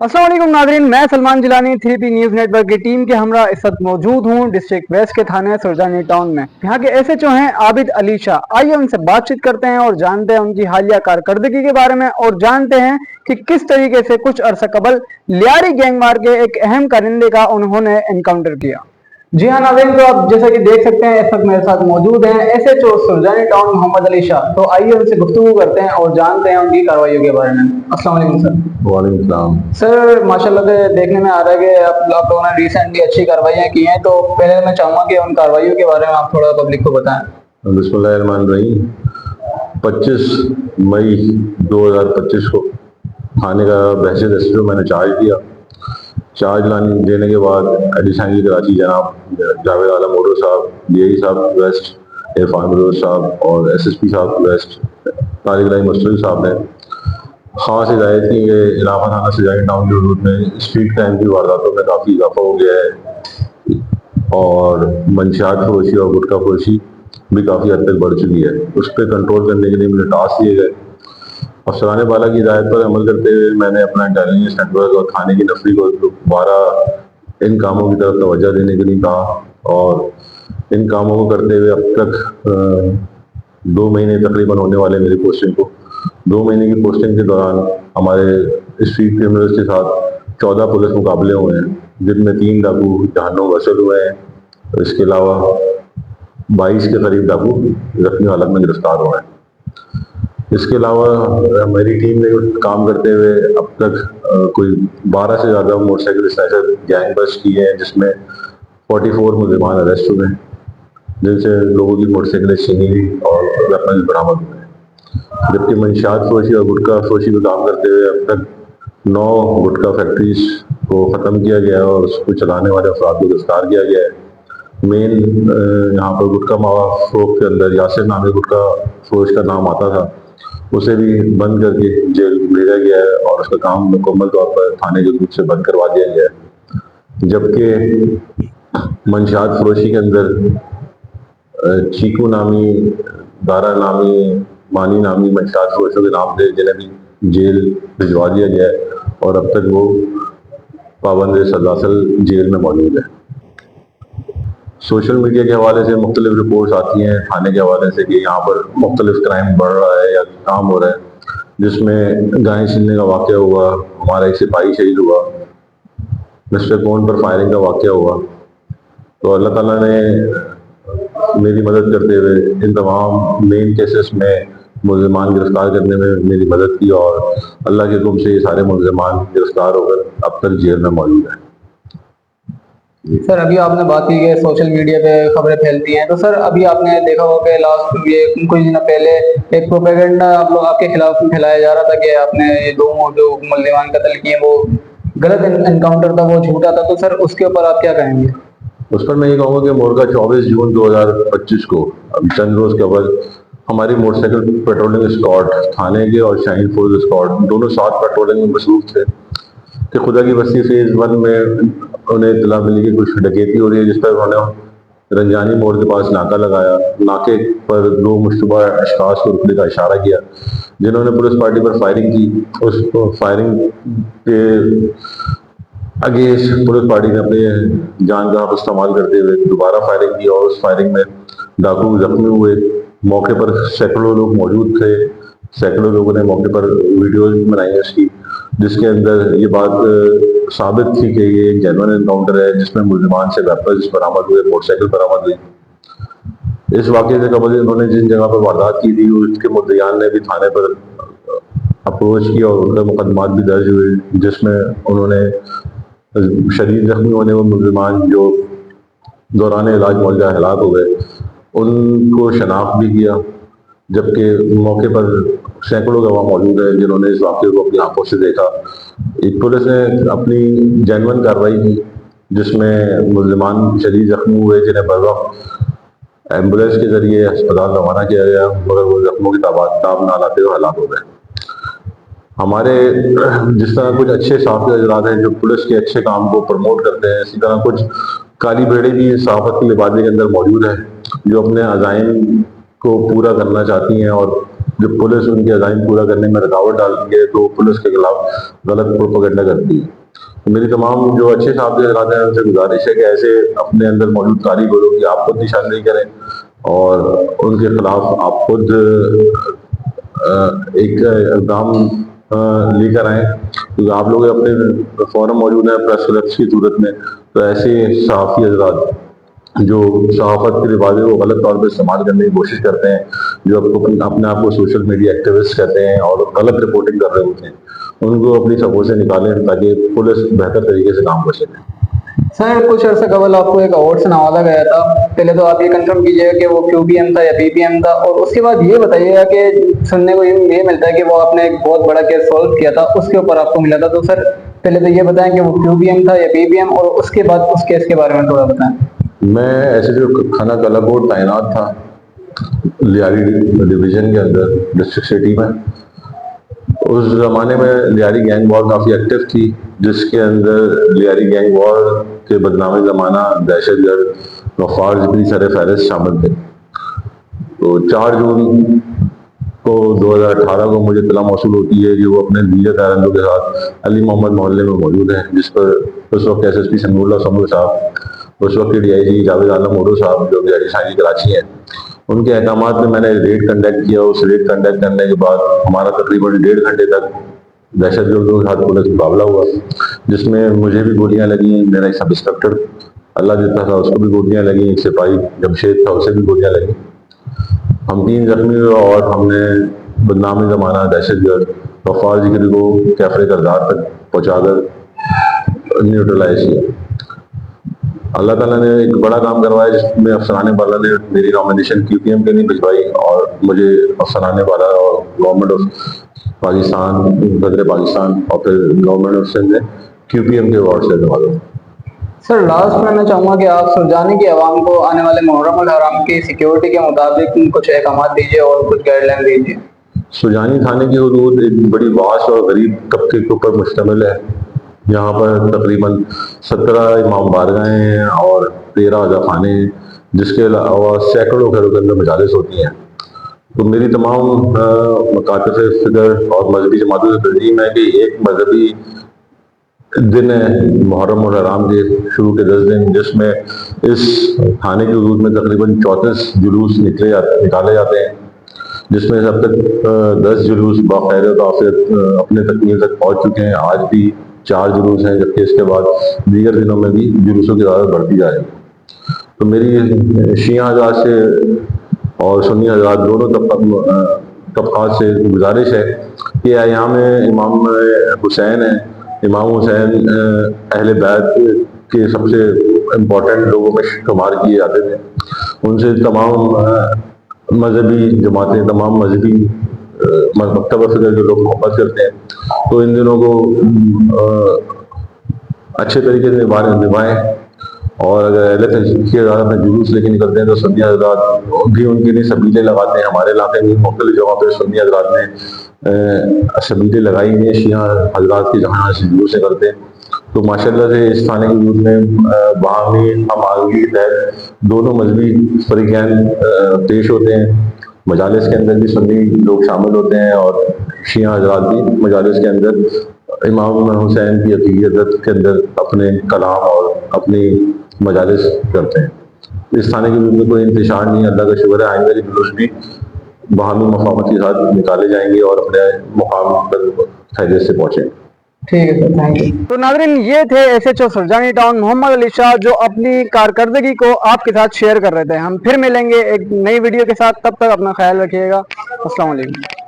अस्सलाम वालेकुम नाज़रीन, मैं Salman Jilani 3P news network की टीम के हमरा इस वक्त मौजूद हूँ डिस्ट्रिक्ट वेस्ट के थाने सुरजानी टाउन में। यहाँ के SHO हैं आबिद अली शाह। आइए उनसे बातचीत करते हैं और जानते हैं उनकी हालिया कारकर्दगी के बारे में और जानते हैं कि किस तरीके से कुछ अरसा कबल लियारी गैंग मार के एक अहम कारिंदे का उन्होंने एनकाउंटर किया। जी हाँ नाज़रीन, तो आप जैसा कि देख सकते हैं इस वक्त मेरे साथ मौजूद हैं SHO सुरजानी टाउन मोहम्मद अली शाह। तो आइए उनसे गुफ्तगू करते हैं और जानते हैं उनकी कार्रवाइयों के बारे में। अस्सलाम वालेकुम सर। वालेकुम सलाम। सर माशाल्लाह से देखने में आ रहा है कि आप लोगों ने रिसेंटली अच्छी कार्रवाइयाँ की हैं, तो पहले मैं चाहूँगा कि उन कार्रवाइयों के बारे में आप थोड़ा पब्लिक को बताएं। बिस्मिल्लाहिर्रहमानिर्रहीम। 25 मई 2025 को थाने का बहस SHO मैंने चार्ज दिया। चार्ज देने के बाद एडिशनल कराची जनाब जावेद आलम मोडो साहब, DI साहब वेस्ट, इरफान बलोच साहब और SSP साहब वेस्ट तारिक लाई मुस्तफी साहब ने खास हिदायत की कि इलाका थाना सुरजानी टाउन के हदूद में स्ट्रीट क्राइम की वारदातों में काफ़ी इजाफा हो गया है और मंशियात फरोशी और गुटखा फरोशी भी काफ़ी हद तक बढ़ चुकी है। उस पर कंट्रोल करने के लिए मुझे टास्क दिए गए। अफसरान बाला की हिदायत पर अमल करते हुए मैंने अपना इंटेलिजेंस नेटवर्क और थाने की नफरी को दोबारा इन कामों की तरफ तवज्जो देने के लिए कहा और इन कामों को करते हुए अब तक 2 महीने तकरीबन होने वाले मेरी पोस्टिंग को। 2 महीने की पोस्टिंग के दौरान हमारे स्ट्रीट क्रिमिनल्स के साथ 14 पुलिस मुकाबले हुए हैं, जिनमें 3 डाकू जहन्नुम वसूल हुए हैं। इसके अलावा 22 के करीब डाकू जख्मी हालत में गिरफ्तार हुए हैं। इसके अलावा मेरी टीम ने काम करते हुए अब तक कोई 12 से ज़्यादा मोटरसाइकिल स्नैचर गैंग बस्ट किए हैं, जिसमें 44 मुलज़मान अरेस्ट हुए हैं, जिनसे लोगों की मोटरसाइकिलें छीनी और वेपन बरामद हुए हैं। जबकि मंशियात फरोशी और गुटखा फरोशी में काम करते हुए अब तक 9 गुटखा फैक्ट्रीज को ख़त्म किया गया है और उसको चलाने वाले अफराद को गिरफ्तार किया गया है। मेन यहाँ पर गुटखा मावा फरोख के अंदर यासिर नामी गुटखा फरोश का नाम आता था, उसे भी बंद करके जेल भेजा गया है और उसका काम मुकम्मल तौर पर थाने के दूध से बंद करवा दिया गया है। जबकि मंशियात फरोशी के अंदर चीकू नामी, दारा नामी, मानी नामी मंशियात फरोशों के नाम थे, जिन्हें भी जेल भिजवा दिया गया है और अब तक वो पाबंद सदासल जेल में मौजूद है। सोशल मीडिया के हवाले से मुख्तलिफ रिपोर्ट्स आती हैं थाने के हवाले से कि यहाँ पर मुख्तलिफ क्राइम बढ़ रहा है या काम हो रहा है, जिसमें गाय छीनने का वाक़या हुआ, हमारा एक सिपाही शहीद हुआ, मिस्टर कौन पर फायरिंग का वाक़या हुआ। तो अल्लाह ताला ने मेरी मदद करते हुए इन तमाम मेन केसेस में मुलज़मान गिरफ्तार करने में मेरी मदद की और अल्लाह के हुक्म से ये सारे मुलज़मान गिरफ्तार होकर अब तक जेल में मौजूद हैं। सर अभी आपने बात की कि सोशल मीडिया पे खबरें फैलती हैं, तो सर अभी आपने देखा होगा कि लास्ट ये कुछ दिन पहले एक प्रोपेगेंडा आप लोग आपके खिलाफ फैलाया जा रहा था कि आपने ये 2 जो मुलज़मान कत्ल किए वो गलत एनकाउंटर था, वो झूठा था। तो सर उसके ऊपर आप क्या कहेंगे? उस पर मैं ये कहूँगा कि मोरगा 24 जून 2025 को चंद रोज कबल हमारी मोटरसाइकिल पेट्रोलिंग स्क्वाड थाने के और शाहीन फोर्स स्क्वाड दोनों साथ पेट्रोलिंग में मसरूफ थे कि खुदा की बस्ती फेज 1 में उन्हें इतला मिली कि कुछ डकैती हो रही है, जिस पर उन्होंने रंजानी मोड़ के पास नाका लगाया। नाके पर 2 मुश्तबा अशखास को रुकने का इशारा किया, जिन्होंने पुलिस पार्टी पर फायरिंग की। उस फायरिंग के अगेंस्ट पुलिस पार्टी ने अपने जान का इस्तेमाल करते हुए दोबारा फायरिंग की और उस फायरिंग में डाकू जख्मी हुए। मौके पर सैकड़ों लोग मौजूद थे, सैकड़ों लोगों ने मौके पर वीडियोज भी बनाई उसकी, जिसके अंदर ये बात साबित थी कि ये एक जेन्युइन एनकाउंटर है, जिसमें मुलज़मान से वेपन्स बरामद हुए, मोटरसाइकिल बरामद हुई। इस वाक़े से कबल उन्होंने जिन जगह पर वारदात की थी उसके मुद्दयान ने भी थाने पर अप्रोच किया और उनका मुकदमात भी दर्ज हुए, जिसमें उन्होंने शदीद जख्मी होने वाले मुलज़मान जो दौरान इलाज मौजूदा हलाक हो गए उनको शनाख्त भी किया। जबकि मौके पर सैकड़ों गवाह मौजूद है जिन्होंने इस वाक़े को अपनी आंखों से देखा। एक पुलिस ने अपनी जेन्युइन कार्रवाई की, जिसमें मुलज़मान शदीद जख्मी हुए, जिन्हें बर वक्त एम्बुलेंस के जरिए अस्पताल रवाना किया गया, मगर वो जख्मों की ताब ना लाते हुए हलाक हो गए। हमारे जिस तरह कुछ अच्छे साफ़ी हजरात हैं जो पुलिस के अच्छे काम को प्रमोट करते हैं, इसी तरह कुछ काली भेड़े भी सहाफ़त के लिबादे के अंदर मौजूद है जो अपने अज़ाइम को पूरा करना चाहती हैं और जब पुलिस उनके अज़ाइम पूरा करने में रुकावट डालती है तो पुलिस के खिलाफ गलत प्रोपेगेंडा करती है। तो मेरी तमाम जो अच्छे साहब हजरात हैं उनसे गुजारिश है कि ऐसे अपने अंदर मौजूद कारीगरों की आप खुद निशानदेही करें और उनके खिलाफ आप खुद एक इक़दाम लेकर आए, क्योंकि आप लोग अपने फॉरम मौजूद हैं प्रेस क्लब्स की सूरत में, तो ऐसे सहाफ़ी हजरात जो सहाफ़त के रिवाजों को गलत तौर पर इस्तेमाल करने की कोशिश करते हैं, जो अपने आप को सोशल मीडिया एक्टिविस्ट कहते हैं और गलत रिपोर्टिंग कर रहे होते हैं, उनको अपनी सफ़ों से निकालें ताकि पुलिस बेहतर तरीके से काम कर सके। सर कुछ अर्सा कबल आपको एक अवार्ड से नवाजा गया था, पहले तो आप ये कंफर्म कीजिएगा कि वो QPM था या PPM था, और उसके बाद ये बताइएगा कि सुनने को ये मिलता है कि वो आपने एक बहुत बड़ा केस सॉल्व किया था, उसके ऊपर आपको मिला था। तो सर पहले तो ये बताएं कि वो QPM था या PPM, और उसके बाद उस केस के बारे में थोड़ा बताएं। मैं ऐसे जो थाना कलाकोट तैनात था लियारी डिवीज़न के अंदर डिस्ट्रिक्ट सिटी में, उस ज़माने में लियारी गैंग वॉर काफ़ी एक्टिव थी, जिसके अंदर लियारी गैंग वॉर के बदनामी ज़माना दहशतगर्द गफ्फार जिगरी सर फहरिस्त शामिल थे। तो 4 जून को 2018 को मुझे इत्तला मौसूल होती है कि वो अपने दीगर कायरंदों के साथ अली मोहम्मद मोहल्ले में मौजूद हैं, जिस पर उस वक्त SSP समीउल्लाह समूर साहब, उस वक्त के DIG जावेद आलम मोरो साहब जो DIG कराची हैं, उनके अहकामात में मैंने रेड कंडक्ट किया। उस रेड कंडक्ट करने के बाद हमारा तकरीबन 1.5 घंटे तक दहशतगर्दों के साथ पुलिस मुकाबला हुआ, जिसमें मुझे भी गोलियां लगी, मेरा एक सब इंस्पेक्टर अल्लाह देता था उसको भी गोलियां लगी, एक सिपाही जमशेद था उसे भी गोलियां लगी। हम 3 जख्मी हुए और हमने बदनामी ज़माना दहशतगर्द गफ्फार जिगरी को कैफरे करदार तक पहुँचाकर न्यूट्रलाइज किया। अल्लाह ताला ने एक बड़ा काम करवाया, जिसमें अफसराने वाला ने मेरी नॉमिनेशन QPM के लिए भिजवाई और मुझे अफसराने वाला और गवर्नमेंट ऑफ पाकिस्तान, गदर पाकिस्तान और फिर गवर्नमेंट ऑफ सिंध ने QPM के अवार्ड से नवाजा। सर लास्ट में मैं चाहूँगा कि आप सुरजानी की आवाम को आने वाले मुहर्रम अल हराम की सिक्योरिटी के मुताबिक कुछ अहकाम दीजिए और कुछ गाइडलाइन दीजिए। सुरजानी थाने की हदूद एक बड़ी वास्ट और गरीब तबके के ऊपर मुश्तमिल है। यहाँ पर तकरीबन 17 इमाम बारगाहें हैं और 13 अज़ाखाने हैं, जिसके अलावा सैकड़ों घरों के अंदर मजालिस होती हैं। तो मेरी तमाम मकातब फिक्र और मजहबी जमातों से तर्जीम है कि एक मजहबी दिन है मुहर्रम और हराम के शुरू के 10 दिन, जिसमें इस थाने की हदूद में तकरीबन 34 जुलूस निकाले जाते हैं, जिसमें से अब तक 10 जुलूस बाखैर आफियत अपने तकमील तक पहुँच चुके हैं। आज भी 4 जुलूस हैं, जबकि इसके बाद दीगर दिनों में भी जुलूसों की तादाद बढ़ती जाएगी। तो मेरी शिया हज़रात से और सुन्नी हज़रात दोनों तबक़ात से गुजारिश है कि अयाम इमाम हुसैन है, इमाम हुसैन अहले बैत के सबसे इम्पोर्टेंट लोगों में शुमार किए जाते थे। उनसे तमाम मजहबी जमातें, तमाम मजहबी मकतब फिक्र के लोग मोहब्बत करते हैं, तो इन दिनों को अच्छे तरीके से निभाएं। और अगर अहले तशरीक़ अपने जुलूस लेके निकलते हैं तो सुन्नी हज़रात भी उनके लिए सबीलें लगाते हैं। हमारे इलाके में मुख्तलिफ जगहों पर सुन्नी हज़रात ने सबीलें लगाई हुई हैं शिया हज़रात की, जहाँ से जुलूस निकलते हैं। तो माशाल्लाह से इस थाने के जुलूस में बाहमी हम आगे के तहत दोनों मजहबी फरीक़ैन पेश होते हैं। मजालिस के अंदर भी सुन्नी लोग शामिल होते हैं और शिया हज़रात भी मजालिस के अंदर इमाम हुसैन की अक़ीदत के अंदर अपने कलाम और अपनी मजालिस करते हैं। इस थाने के जुलूस में कोई इंतशार नहीं है, अल्लाह का शुक्र है। आइंदा के जुलूस भी बाहमी मफाहमत के साथ निकाले जाएंगे और अपने मुकाम पर खैरियत से पहुँचेंगे। ठीक है सर, थैंक यू। तो नाज़रीन, ये थे SHO सुरजानी टाउन मोहम्मद अली शाह, जो अपनी कारकर्दगी को आपके साथ शेयर कर रहे थे। हम फिर मिलेंगे एक नई वीडियो के साथ, तब तक अपना ख्याल रखिएगा। अस्सलाम वालेकुम।